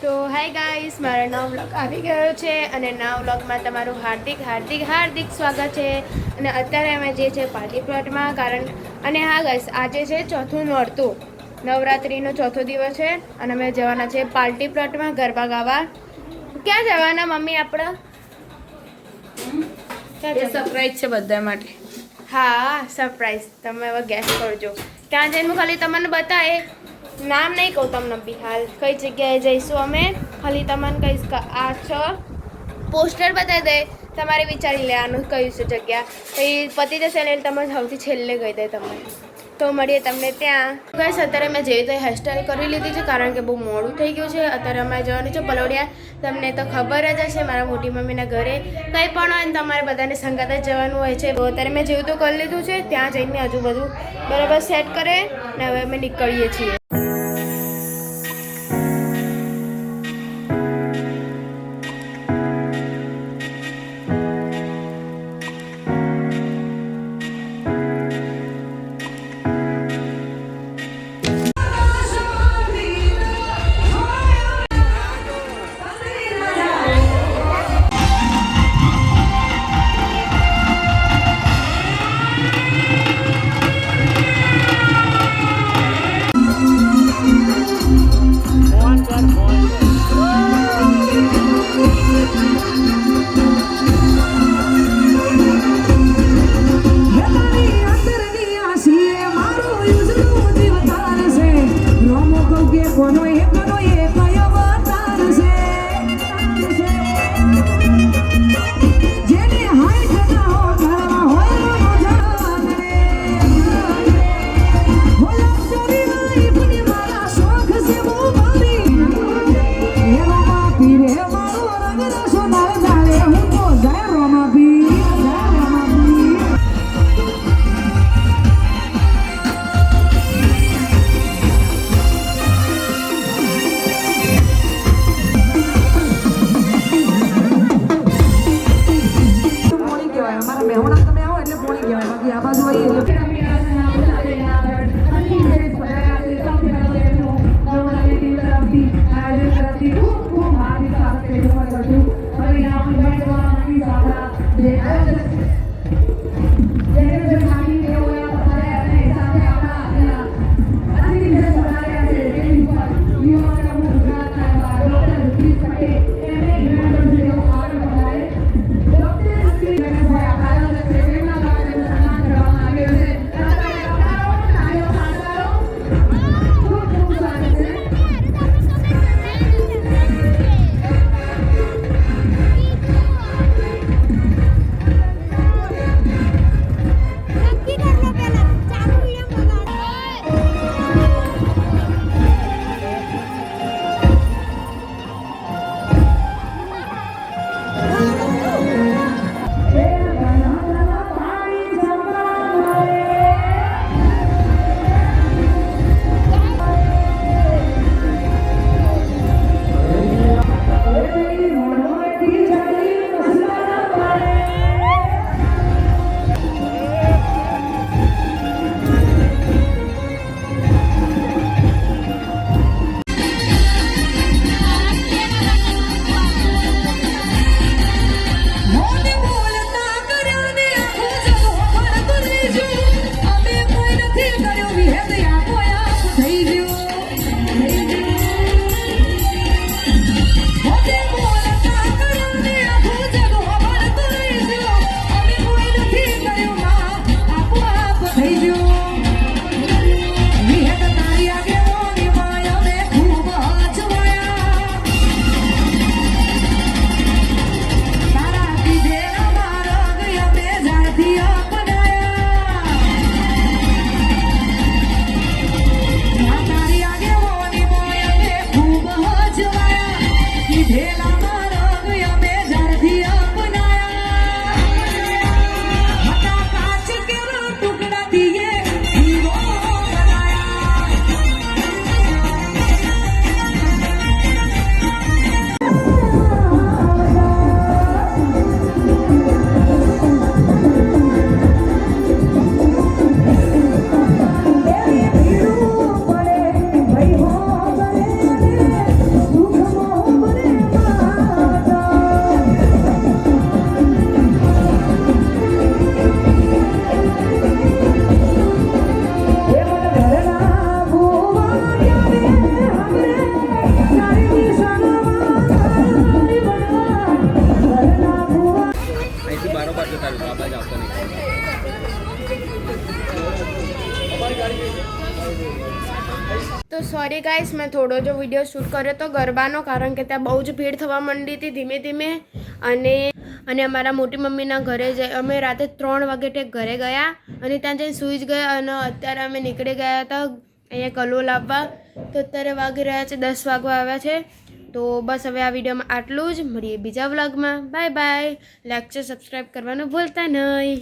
તો hi guys, મારો નવો વ્લોગ આવી ગયો છે અને નવા વ્લોગમાં તમારું હાર્દિક સ્વાગત છે. અને અત્યારે અમે જે છે પાર્ટી પ્લોટમાં અને હા ગાઈસ, આજે છે ચોથું નોરતું, નવરાત્રિનો ચોથો દિવસ છે અને અમે જવાના છે પાર્ટી પ્લોટમાં ગરબા ગાવા. ક્યાં જવાના મમ્મી આપણે? સરપ્રાઈઝ છે બધા માટે. હા, સરપ્રાઈઝ. તમે હવે ગેસ કરજો ક્યાં જઈને. ખાલી તમને બતાવે, નામ નહીં કહું તમને બી. હાલ કઈ જગ્યાએ જઈશું અમે ખાલી તમને કહીશ કે આ છે પોસ્ટર બતાવી દે, તમારે વિચારી લેવાનું કયું છે જગ્યા. પછી પતી જશે એટલે તમે સૌથી છેલ્લે કહી દે તમે. તો મળીએ તમને ત્યાં. ગાઈસ, અત્યારે મેં જેવી રીતે હેરસ્ટાઈલ કરી લીધી છે કારણ કે બહુ મોડું થઈ ગયું છે. અત્યારે અમે જવાનું છે પલોડિયા. તમને તો ખબર જ હશે, મારા મોટી મમ્મીના ઘરે કંઈ પણ હોય ને તમારે બધાને સંગાત જ જવાનું હોય છે. તો અત્યારે મેં જેવું તો કરી લીધું છે, ત્યાં જઈને હજુ બધું બરાબર સેટ કરે ને હવે અમે નીકળીએ છીએ. સોરી ગાઈસ, મેં થોડો જો વિડીયો શૂટ કર્યો તો ગરબાનો, કારણ કે ત્યાં બહુ જ ભીડ થવા માંડી હતી ધીમે ધીમે. અને અમારા મોટી મમ્મીના ઘરે અમે રાતે 3 વાગે ઘરે ગયા અને ત્યાં જઈને સૂઈ જ ગયા. અને અત્યારે અમે નીકળી ગયા હતા અહીંયા કલો લાવવા. તો અત્યારે વાગી રહ્યા છે 10 વાગવા આવ્યા છે. તો બસ હવે આ વિડીયોમાં આટલું જ. મળીએ બીજા વ્લોગમાં. Bye bye. લાઈક છે, સબસ્ક્રાઈબ કરવાનું ભૂલતા નહીં.